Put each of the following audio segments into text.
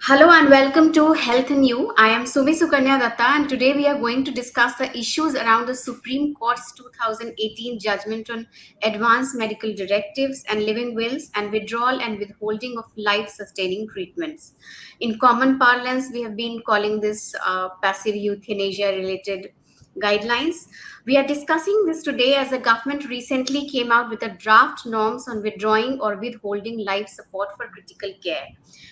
Hello and welcome to Health and You. I am Sumi Sukanya Datta, and today we are going to discuss the issues around the Supreme Court's 2018 judgment on Advance Medical Directives and living wills and withdrawal and withholding of life-sustaining treatments. In common parlance, we have been calling this passive euthanasia-related guidelines. We are discussing this today as the government recently came out with a draft norms on withdrawing or withholding life support for critical care.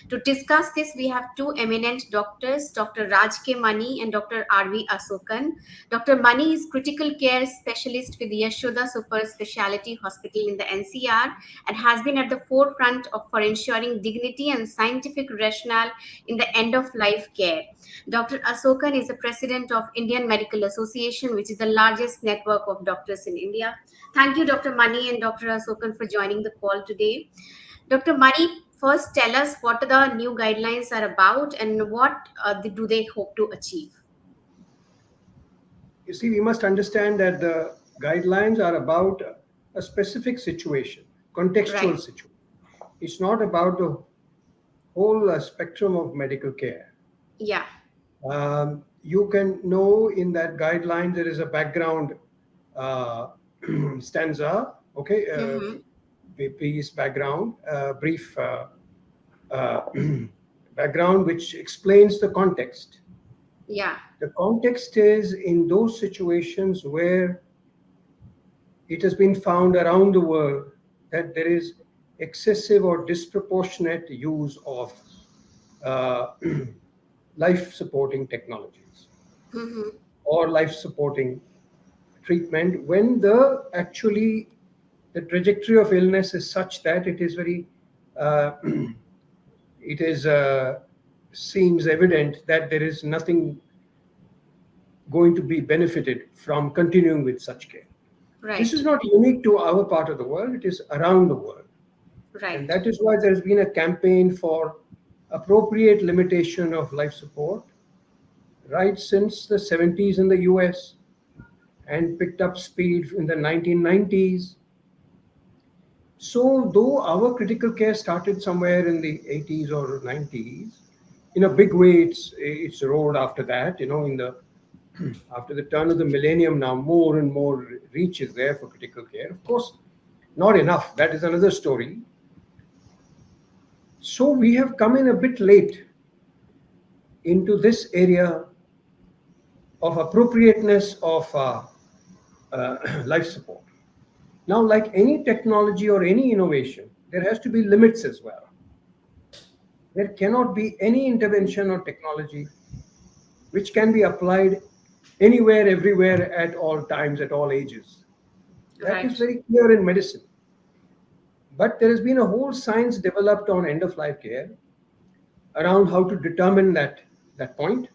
To discuss this, we have two eminent doctors, Dr. Raj K. Mani and Dr. R.V. Asokan. Dr. Mani is critical care specialist with Yashoda Super Speciality Hospital in the NCR and has been at the forefront for ensuring dignity and scientific rationale in the end of life care. Dr. Asokan is the president of Indian Medical Association, which is the largest network of doctors in India. Thank you, Dr. Mani and Dr. Asokan, for joining the call today. Dr. Mani, first tell us what the new guidelines are about and what do they hope to achieve. You see, we must understand that the guidelines are about a specific situation, contextual Right. situation. It's not about the whole spectrum of medical care. Yeah. You can know in that guideline there is a background uh, stanza, okay, Mm-hmm. piece background, brief uh, background which explains the context. Yeah. The context is in those situations where it has been found around the world that there is excessive or disproportionate use of uh, life supporting technologies Mm-hmm. or life supporting treatment when the actually the trajectory of illness is such that it is very uh, it is seems evident that there is nothing going to be benefited from continuing with such care. This is Right. not unique to our part of the world, it is around the world. And Right. that is why there's been a campaign for appropriate limitation of life support right since the 70s in the US and picked up speed in the 1990s. So, though our critical care started somewhere in the 80s or 90s, in a big way, it's rolled after that. In the after the turn of the millennium, now more and more reach is there for critical care. Of course, not enough. That is another story. So we have come in a bit late into this area of appropriateness of life support. Now, like any technology or any innovation, there has to be limits as well. There cannot be any intervention or technology which can be applied anywhere, everywhere, at all times, at all ages. That is Right. very clear in medicine. But there has been a whole science developed on end of life care around how to determine that point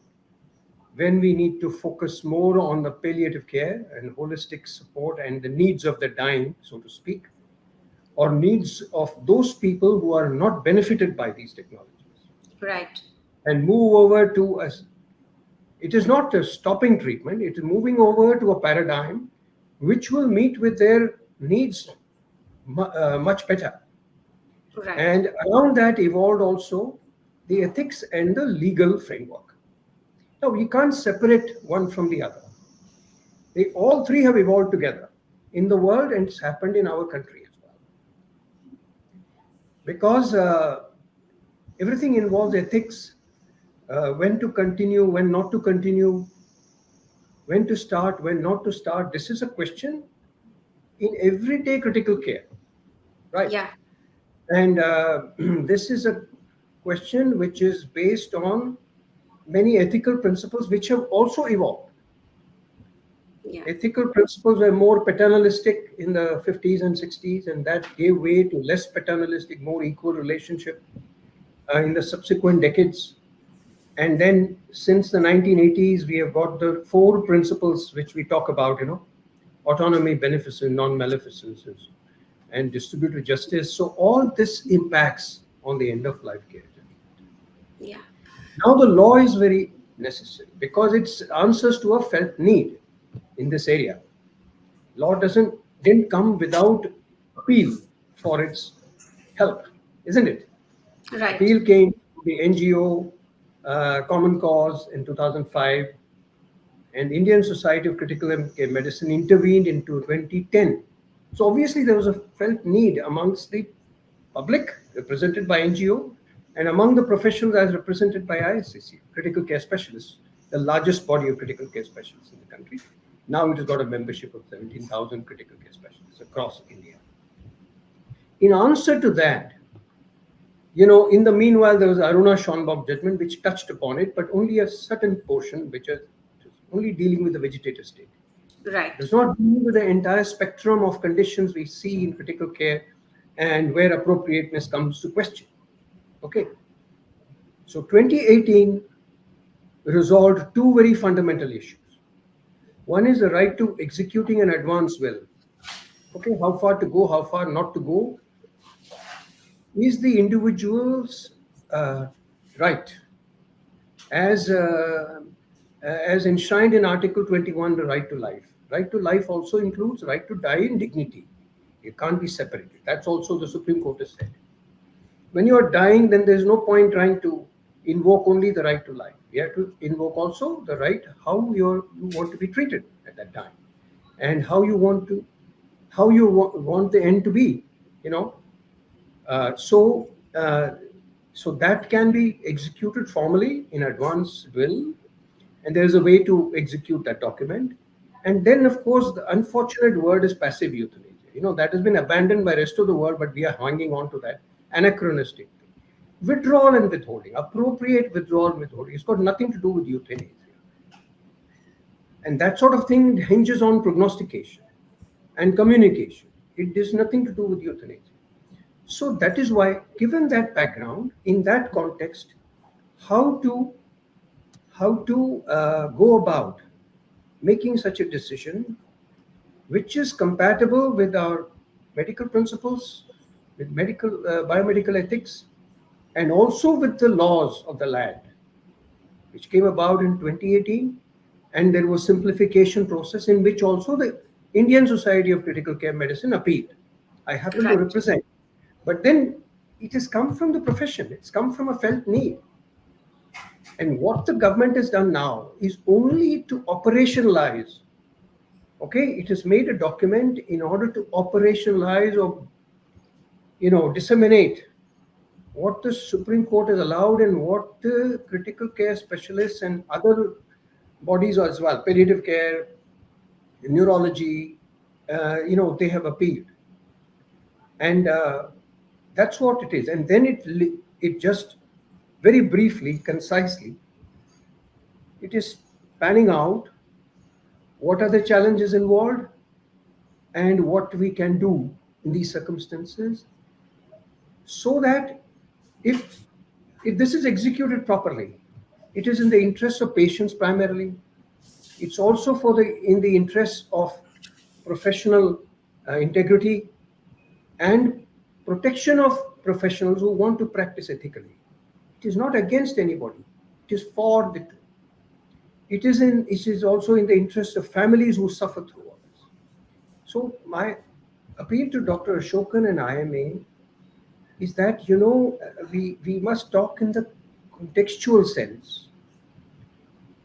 when we need to focus more on the palliative care and holistic support and the needs of the dying, so to speak, or needs of those people who are not benefited by these technologies, Right. and move over to us. It is not a stopping treatment, it is moving over to a paradigm which will meet with their needs much better. Right. And around that evolved also the ethics and the legal framework. Now, we can't separate one from the other. They all three have evolved together in the world, and it's happened in our country as well. Because everything involves ethics, when to continue, when not to continue, when to start, when not to start. This is a question in everyday critical care, right? Yeah. And this is a question which is based on many ethical principles which have also evolved. Yeah. Ethical principles were more paternalistic in the 50s and 60s, and that gave way to less paternalistic, more equal relationship in the subsequent decades. And then since the 1980s, we have got the four principles which we talk about, autonomy, beneficence, non-maleficence, and distributive justice. So all this impacts on the end of life care. Yeah. Now the law is very necessary because it answers to a felt need in this area. Law didn't come without appeal for its help, isn't it? Right. Appeal came the NGO Common Cause in 2005, and Indian Society of Critical Care Medicine intervened into 2010. So obviously there was a felt need amongst the public represented by NGO and among the professionals as represented by ISCC, critical care specialists, the largest body of critical care specialists in the country. Now it has got a membership of 17,000 critical care specialists across India. In answer to that, in the meanwhile, there was Aruna Schonbaum judgment which touched upon it, but only a certain portion, which is only dealing with the vegetative state. Right. Does not deal with the entire spectrum of conditions we see in critical care and where appropriateness comes to question. Okay. So 2018 resolved two very fundamental issues. One is the right to executing an advance will. Okay, how far to go, how far not to go, is the individual's right as enshrined in Article 21, the right to life. Right to life also includes right to die in dignity. It can't be separated. That's also the Supreme Court has said. When you are dying, then there's no point trying to invoke only the right to life. You have to invoke also the right how you want to be treated at that time, and how you want the end to be. Uh, so uh, so that can be executed formally in advance will, and there is a way to execute that document. And then, of course, the unfortunate word is passive euthanasia. That has been abandoned by rest of the world, but we are hanging on to that anachronistic thing. Withdrawal and withholding, appropriate withdrawal and withholding. It's got nothing to do with euthanasia. And that sort of thing hinges on prognostication and communication. It has nothing to do with euthanasia. So that is why, given that background, in that context, how to go about making such a decision which is compatible with our medical principles, with medical biomedical ethics, and also with the laws of the land, which came about in 2018. And there was simplification process in which also the Indian Society of Critical Care Medicine appealed. I happen to Right. represent. But then it has come from the profession. It's come from a felt need. And what the government has done now is only to operationalize. Okay, it has made a document in order to operationalize or disseminate what the Supreme Court has allowed and what the critical care specialists and other bodies as well, palliative care, neurology, they have appealed. And that's what it is. And then it just very briefly, concisely, it is panning out what are the challenges involved and what we can do in these circumstances, so that if this is executed properly, it is in the interest of patients primarily. It's also in the interest of professional integrity and protection of professionals who want to practice ethically. It is not against anybody. It is for the. It is also in the interest of families who suffer through all this. So my appeal to Dr. Ashokan and IMA is that we must talk in the contextual sense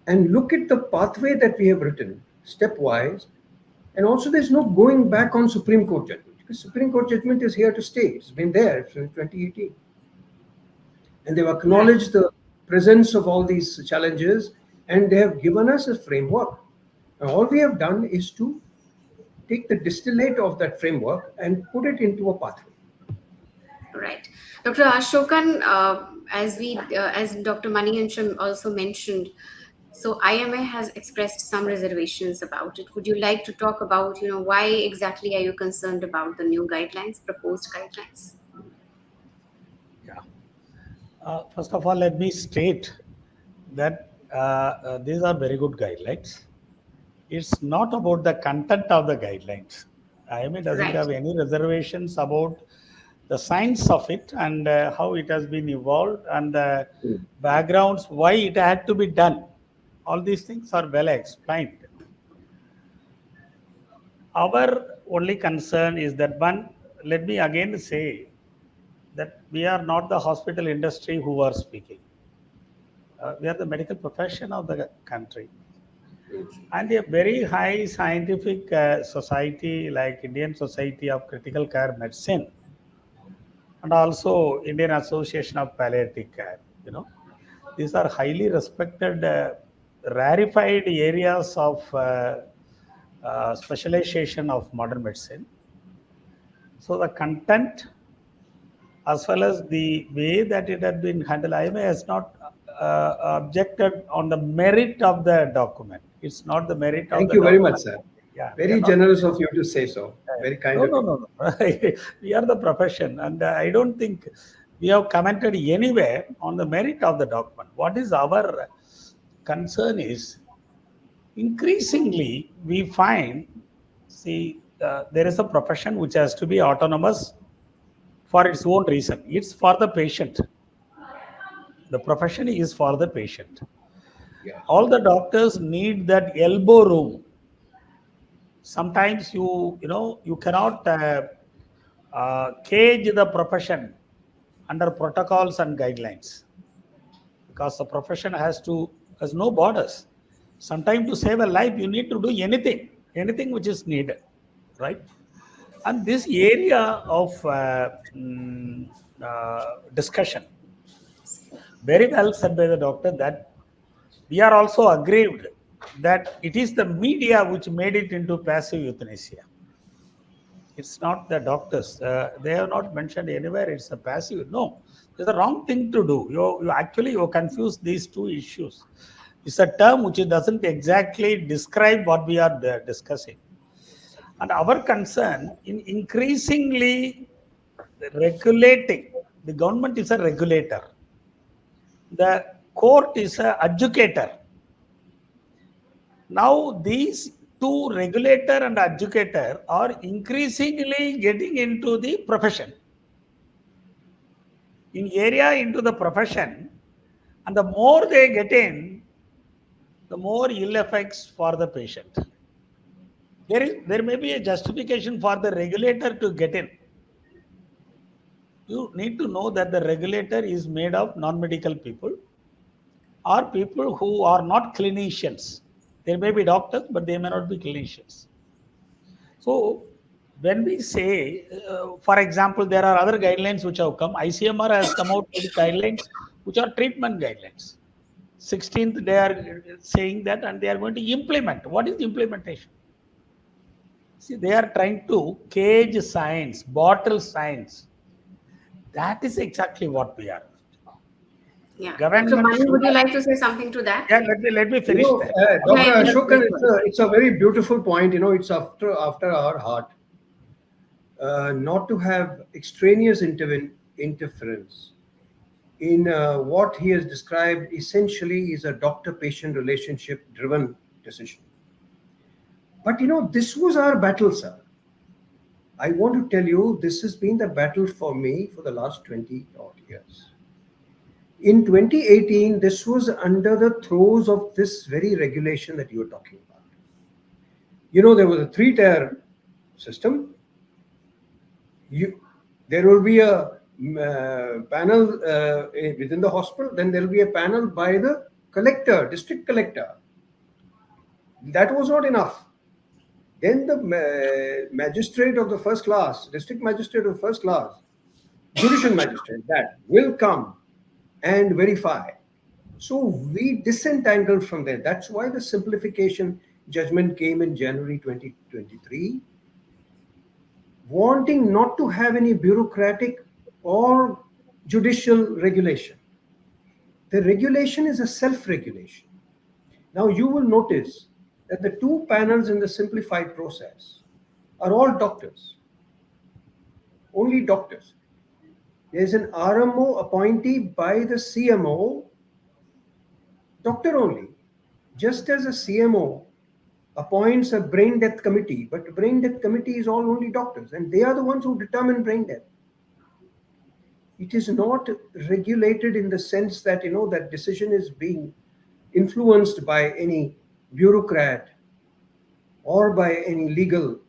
and look at the pathway that we have written stepwise. And also, there's no going back on Supreme Court judgment, because Supreme Court judgment is here to stay. It's been there since 2018. And they've acknowledged the presence of all these challenges, and they have given us a framework. And all we have done is to take the distillate of that framework and put it into a pathway. Right. Dr. Ashokan, as Dr. Manigancham also mentioned, so IMA has expressed some reservations about it. Would you like to talk about, why exactly are you concerned about the new guidelines, proposed guidelines? Yeah. First of all, let me state that these are very good guidelines. It's not about the content of the guidelines. IMA doesn't Right. have any reservations about the science of it and how it has been evolved and the backgrounds, why it had to be done. All these things are well explained. Our only concern is that one, let me again say that we are not the hospital industry who are speaking. We are the medical profession of the country. And a very high scientific society like Indian Society of Critical Care Medicine and also Indian Association of Palliative Care, these are highly respected, rarefied areas of specialization of modern medicine. So the content as well as the way that it had been handled, IMA has not objected on the merit of the document. It's not the merit of Thank the you very much, document. sir. Yeah, we are Very not. generous of you to say so. Very kind No, of no, you. no, no. We are the profession, and I don't think we have commented anywhere on the merit of the document. What is our concern is increasingly we find, see, there is a profession which has to be autonomous for its own reason. It's for the patient. The profession is for the patient. Yes. All the doctors need that elbow room. Sometimes you cannot cage the profession under protocols and guidelines because the profession has no borders. Sometimes to save a life, you need to do anything which is needed, right? And this area of discussion, very well said by the doctor that we are also aggrieved that it is the media which made it into passive euthanasia. It's not the doctors. They have not mentioned anywhere it's a passive. No, it's the wrong thing to do. You confuse these two issues. It's a term which doesn't exactly describe what we are discussing. And our concern in increasingly regulating, the government is a regulator. The court is an educator. Now these two, regulator and educator, are increasingly getting into the profession. In area into the profession, and the more they get in, the more ill effects for the patient. There may be a justification for the regulator to get in. You need to know that the regulator is made of non-medical people or people who are not clinicians. There may be doctors, but they may not be clinicians. So when we say, for example, there are other guidelines which have come. ICMR has come out with guidelines which are treatment guidelines. 16th, they are saying that, and they are going to implement. What is implementation? See, they are trying to cage science, bottle science. That is exactly what we are. Yeah. Dr. Government Mani, would should. you like to say something to that? Yeah, let me finish that. Yeah, Dr. yeah, Ashokan, please go ahead. it's a very beautiful point. It's after our heart. Not to have extraneous interference in what he has described essentially is a doctor-patient relationship driven decision. But this was our battle, sir. I want to tell you, this has been the battle for me for the last 20 odd years. In 2018, this was under the throes of this very regulation that you were talking about. There was a 3-tier system. There will be a panel within the hospital, then there will be a panel by the collector, district collector. That was not enough. Then the magistrate of the first class, district magistrate of first class, judicial magistrate, that will come and verify. So we disentangled from there. That's why the simplification judgment came in January 2023, wanting not to have any bureaucratic or judicial regulation. The regulation is a self-regulation. Now you will notice that the 2 panels in the simplified process are all doctors. Only doctors. There's an RMO appointee by the CMO, doctor only. Just as a CMO appoints a brain death committee, but the brain death committee is all only doctors, and they are the ones who determine brain death. It is not regulated in the sense that that decision is being influenced by any bureaucrat or by any legal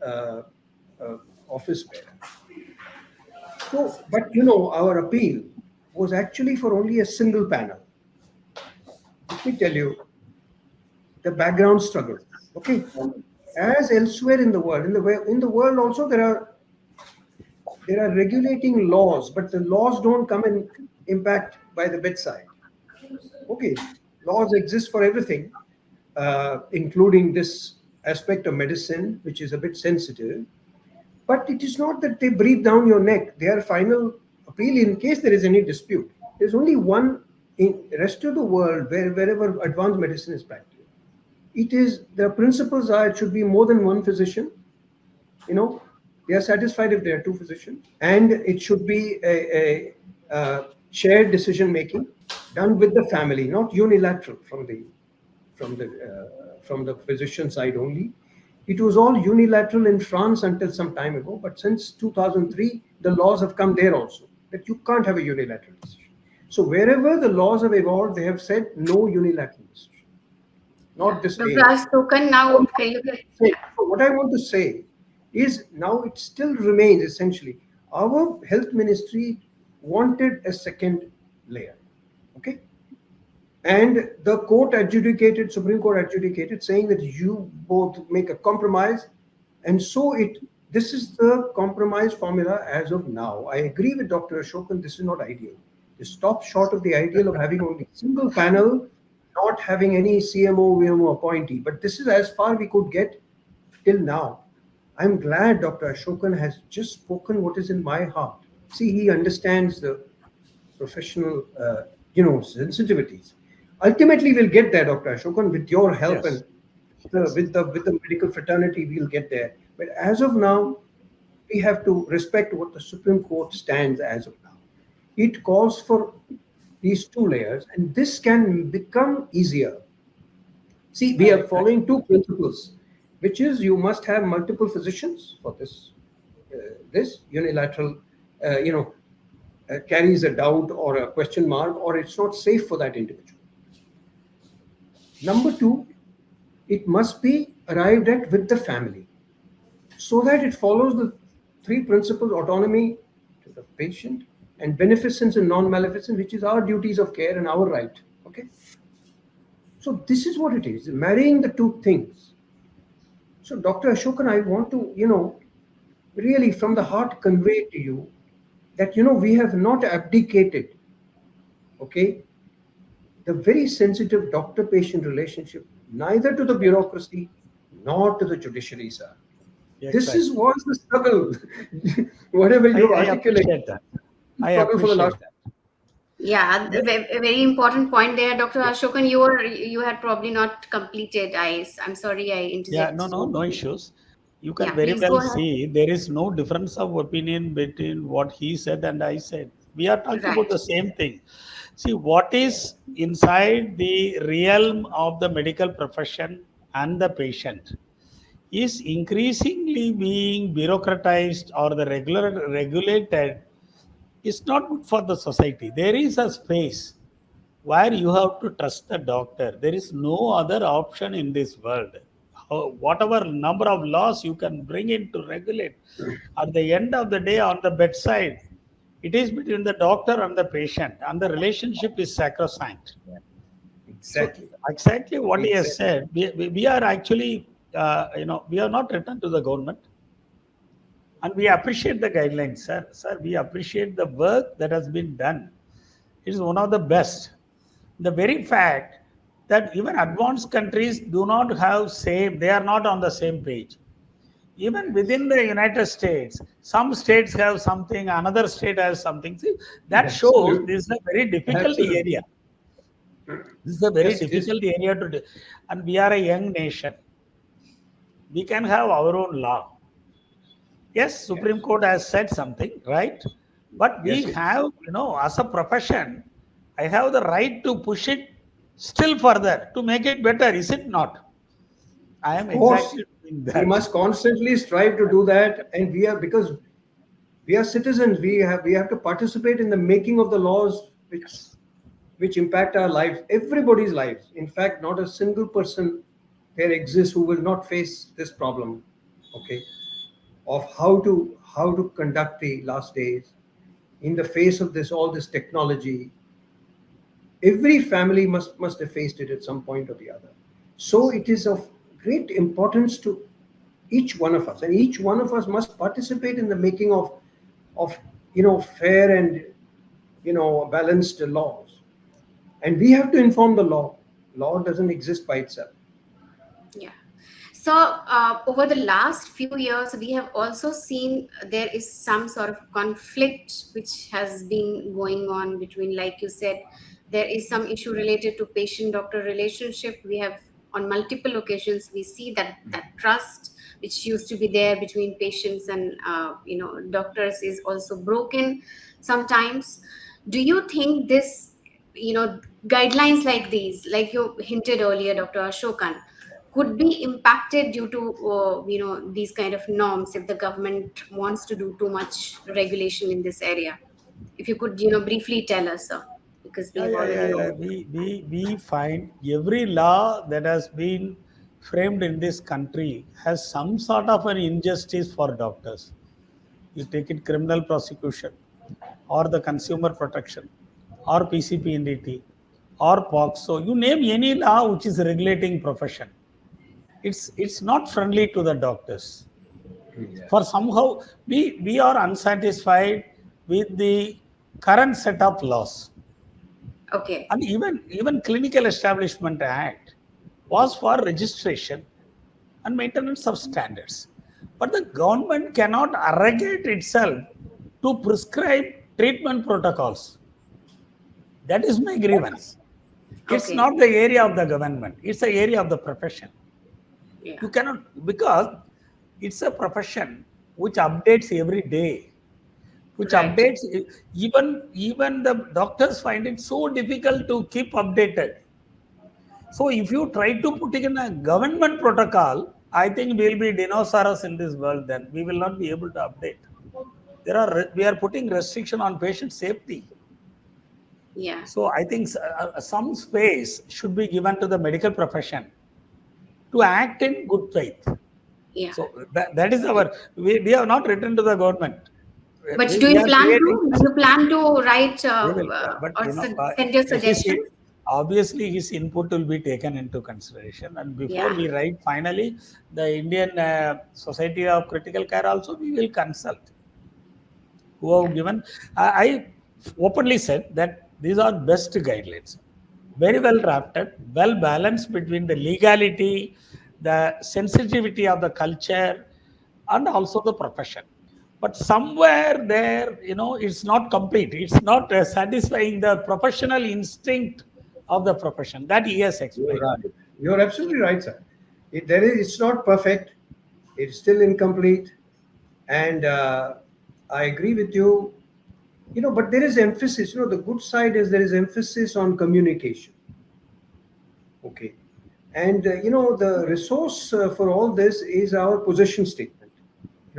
office bearer. So, but our appeal was actually for only a single panel. Let me tell you the background struggle. Okay, as elsewhere in the world, in the world also there are regulating laws, but the laws don't come and impact by the bedside. Okay, laws exist for everything, including this aspect of medicine, which is a bit sensitive. But it is not that they breathe down your neck. Their final appeal, in case there is any dispute, there's only one in the rest of the world wherever advanced medicine is practiced. It is the principles are it should be more than one physician. They are satisfied if there are two physicians, and it should be a shared decision making done with the family, not unilateral from the physician side only. It was all unilateral in France until some time ago, but since 2003, the laws have come there also that you can't have a unilateral decision. So wherever the laws have evolved, they have said no unilateral decision, not this Dr. age. Ashokan, now can you So what I want to say is now it still remains essentially our health ministry wanted a second layer. Okay. And the Supreme Court adjudicated, saying that you both make a compromise. And so this is the compromise formula as of now. I agree with Dr. Ashokan, this is not ideal. It stops short of the ideal of having only single panel, not having any CMO, VMO appointee. But this is as far we could get till now. I'm glad Dr. Ashokan has just spoken what is in my heart. See, he understands the professional, sensitivities. Ultimately, we'll get there, Dr. Ashokan, with your help. Yes. And with the medical fraternity, we'll get there. But as of now, we have to respect what the Supreme Court stands as of now. It calls for these two layers, and this can become easier. See, we are following two principles, which is you must have multiple physicians for this unilateral, carries a doubt or a question mark, or it's not safe for that individual. Number two, it must be arrived at with the family so that it follows the three principles: autonomy to the patient and beneficence and non-maleficence, which is our duties of care and our right. Okay. So this is what it is, marrying the two things. So Dr. Ashokan, I want to, really from the heart convey to you that, we have not abdicated, okay, the very sensitive doctor-patient relationship, neither to the bureaucracy nor to the judiciary, sir. This was the struggle. Whatever you articulate, appreciate that. I struggle for the last. appreciate that. Yeah, a very important point there, Dr. Ashokan. You had probably not completed. I'm sorry, I Yeah, interjected. no issues. You can Yeah, very please go well ahead. see there is no difference of opinion between what he said and I said. We are talking about Right. the same thing. See, what is inside the realm of the medical profession and the patient is increasingly being bureaucratized or the regulated is not good for the society. There is a space where you have to trust the doctor. There is no other option in this world. Whatever number of laws you can bring in to regulate, at the end of the day, on the bedside, it is between the doctor and the patient, and the relationship is sacrosanct. So, Exactly. exactly what he has Exactly. said, we are actually, we have not returned to the government. And we appreciate the guidelines, sir. Sir, we appreciate the work that has been done. It is one of the best. The very fact that even advanced countries do not have they are not on the same page. Even within the United States, some states have something, another state has something. See, that shows Absolutely. this is a very difficult Absolutely. area. This is a very Yes, it is. difficult area to do. And we are a young nation. We can have our own law. Yes, Yes. Supreme Court has said something, right? But we Yes. have, as a profession, I have the right to push it still further to make it better, is it not? I Of am course, exactly doing we that. must constantly strive to do that, and because we are citizens, we have to participate in the making of the laws which impact our lives, everybody's lives. In fact, not a single person there exists who will not face this problem, okay, of how to conduct the last days, in the face of all this technology. Every family must have faced it at some point or the other. So it is of great importance to each one of us, and each one of us must participate in the making of fair and balanced laws. And we have to inform the law. Law doesn't exist by itself. Yeah. So, over the last few years, we have also seen there is some sort of conflict which has been going on between, like you said, there is some issue related to patient-doctor relationship. We have, on multiple occasions, we see that trust which used to be there between patients and doctors is also broken sometimes. Do you think this, guidelines like these, like you hinted earlier, Dr. Ashokan, could be impacted due to these kind of norms if the government wants to do too much regulation in this area? If you could briefly tell us, sir, because we Yeah, have yeah, already yeah, yeah. over. We find every law that has been framed in this country has some sort of an injustice for doctors. You take it criminal prosecution, or the consumer protection, or PCPNDT, or POXO. You name any law which is regulating profession. It's not friendly to the doctors. Yeah. For somehow we are unsatisfied with the current set of laws. Okay. And even Clinical Establishment Act was for registration and maintenance of standards. But the government cannot arrogate itself to prescribe treatment protocols. That is my grievance. It's Okay. not the area of the government, it's the area of the profession. Yeah. You cannot, because it's a profession which updates every day, which Right. updates. Even the doctors find it so difficult to keep updated. So if you try to put in a government protocol, I think we'll be dinosaurs in this world. Then we will not be able to update. We are putting restriction on patient safety. Yeah. So I think some space should be given to the medical profession to act in good faith. Yeah. So that is we have not written to the government. But We, do we you are plan creating. to write We will, but or you know, send your his suggestions? obviously his input will be taken into consideration, and before Yeah. we write finally, the Indian Society of Critical Care also we will consult. Who Yeah. have given, I openly said that these are best guidelines, very well drafted, well balanced between the legality, the sensitivity of the culture, and also the profession. But somewhere there, it's not complete. It's not satisfying the professional instinct of the profession that he has You're explained. right. You're absolutely right, sir. It's not perfect. It's still incomplete, and I agree with you. But there is emphasis. The good side is there is emphasis on communication. Okay, and the resource for all this is our position statement.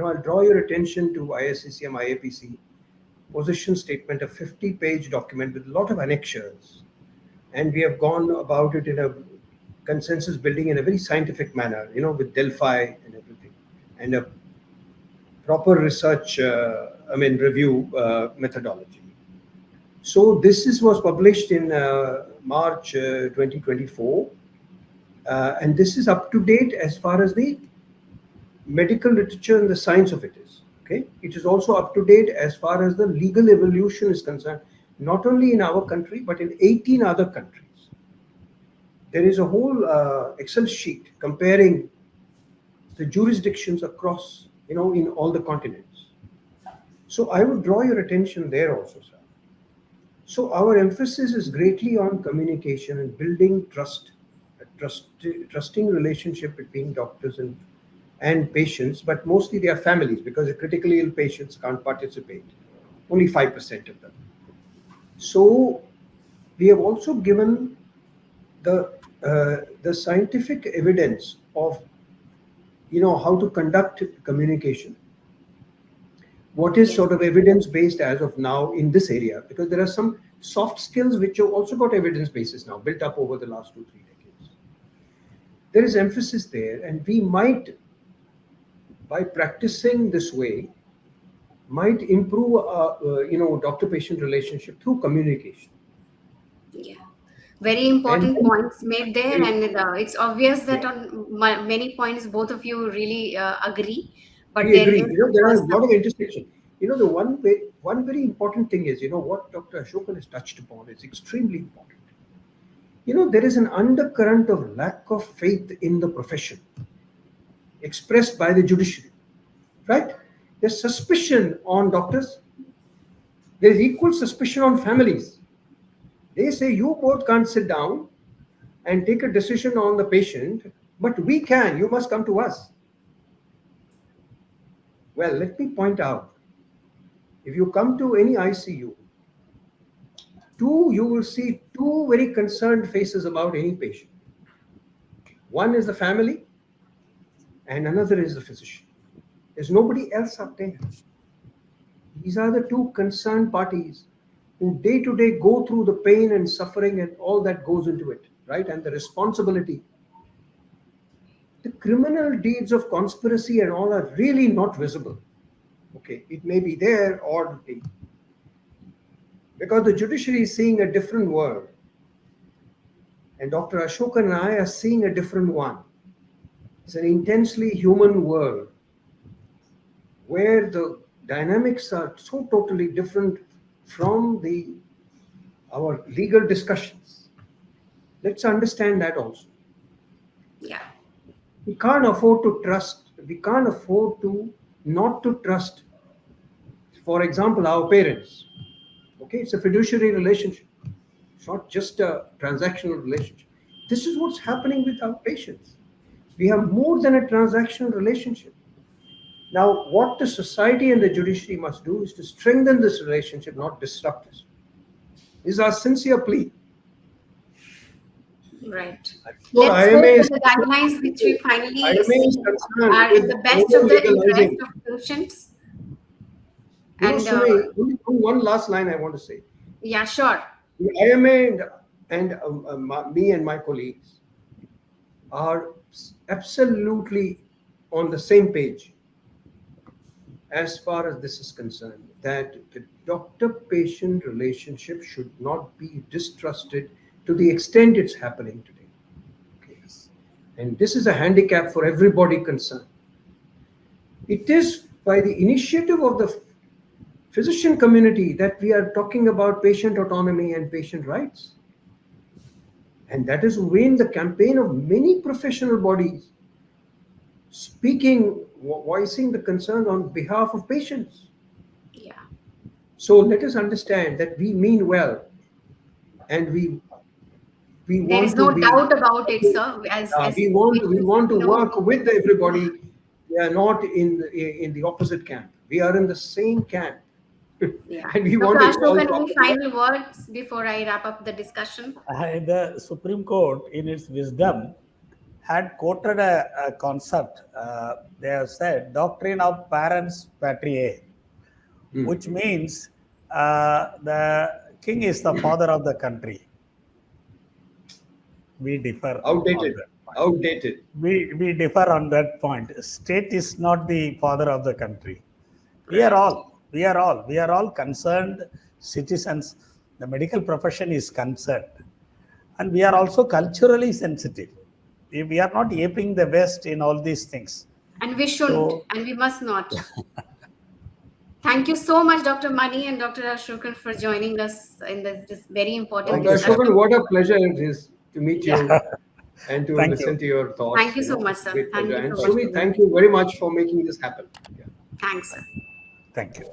I'll draw your attention to ISCCM IAPC position statement, a 50-page document with a lot of annexures, and we have gone about it in a consensus building in a very scientific manner, with Delphi and everything, and a proper research, review methodology. So was published in March 2024, and this is up to date as far as the medical literature and the science of it is. Okay, it is also up to date as far as the legal evolution is concerned, not only in our country but in 18 other countries. There is a whole Excel sheet comparing the jurisdictions across, in all the continents. So I would draw your attention there also, sir. So our emphasis is greatly on communication and building trust, trusting relationship between doctors and patients, but mostly their families, because the critically ill patients can't participate. Only 5% of them. So we have also given the scientific evidence of how to conduct communication. What is Yes. sort of evidence based as of now in this area? Because there are some soft skills which have also got evidence basis now built up over the last 2-3 decades. There is emphasis there, and we might, by practicing this way, might improve, doctor-patient relationship through communication. Yeah. Very And important then, points made there, and it's obvious that on many points both of you really agree, but we there agree. is, of There are course, a lot some. of intersection. The one very important thing is, what Dr. Ashokan has touched upon is extremely important. There is an undercurrent of lack of faith in the profession expressed by the judiciary, right? There's suspicion on doctors. There's equal suspicion on families. They say you both can't sit down and take a decision on the patient, but we can. You must come to us. Well, let me point out, if you come to any ICU, you will see two very concerned faces about any patient. One is the family, and another is the physician. There's nobody else up there. These are the two concerned parties who day to day go through the pain and suffering and all that goes into it, right? And the responsibility. The criminal deeds of conspiracy and all are really not visible. Okay, it may be there or be. Because the judiciary is seeing a different world. And Dr. Ashokan and I are seeing a different one. It's an intensely human world where the dynamics are so totally different from our legal discussions. Let's understand that also. Yeah. We can't afford to trust. We can't afford to not to trust. For example, our parents. Okay, it's a fiduciary relationship. It's not just a transactional relationship. This is what's happening with our patients. We have more than a transactional relationship. Now, what the society and the judiciary must do is to strengthen this relationship, not disrupt it. This is our sincere plea. Right. So Let's hope IMA that is the guidelines which we finally IMA is see concerned are in with the best of the interest over-legalizing. of patients. And Sumi, only one last line I want to say. yeah, sure. The IMA and me and my colleagues are absolutely on the same page as far as this is concerned, that the doctor-patient relationship should not be distrusted to the extent it's happening today. Okay. And this is a handicap for everybody concerned. It is by the initiative of the physician community that we are talking about patient autonomy and patient rights. And that is when the campaign of many professional bodies speaking, voicing the concern on behalf of patients. Yeah. So let us understand that we mean well, and we There is want to no be. doubt about it, sir. As We want to no, work with everybody. We are not in the opposite camp. We are in the same camp, yeah. and we Dr. want to all Ashokan, talk any about. final words before I wrap up the discussion? The Supreme Court, in its wisdom, had quoted a concept. They have said doctrine of parens patriae, which means the king is the father of the country. We differ on Outdated. that point. Outdated. We differ on that point. State is not the father of the country. We are Right. all concerned citizens. The medical profession is concerned, and we are also culturally sensitive. We are not aping the West in all these things. And we shouldn't, So and we must not. Thank you so much, Dr. Mani and Dr. Ashokan, for joining us in this very important thank Dr. you, sir. Ashokan, discussion. what a pleasure it is to meet Yeah, you and to thank you, listen to your thoughts. Thank you so much, It's a sir. great Thank pleasure. you And so much Sumi, for being thank here. you very much for making this happen. Yeah. Thanks, sir. thank you.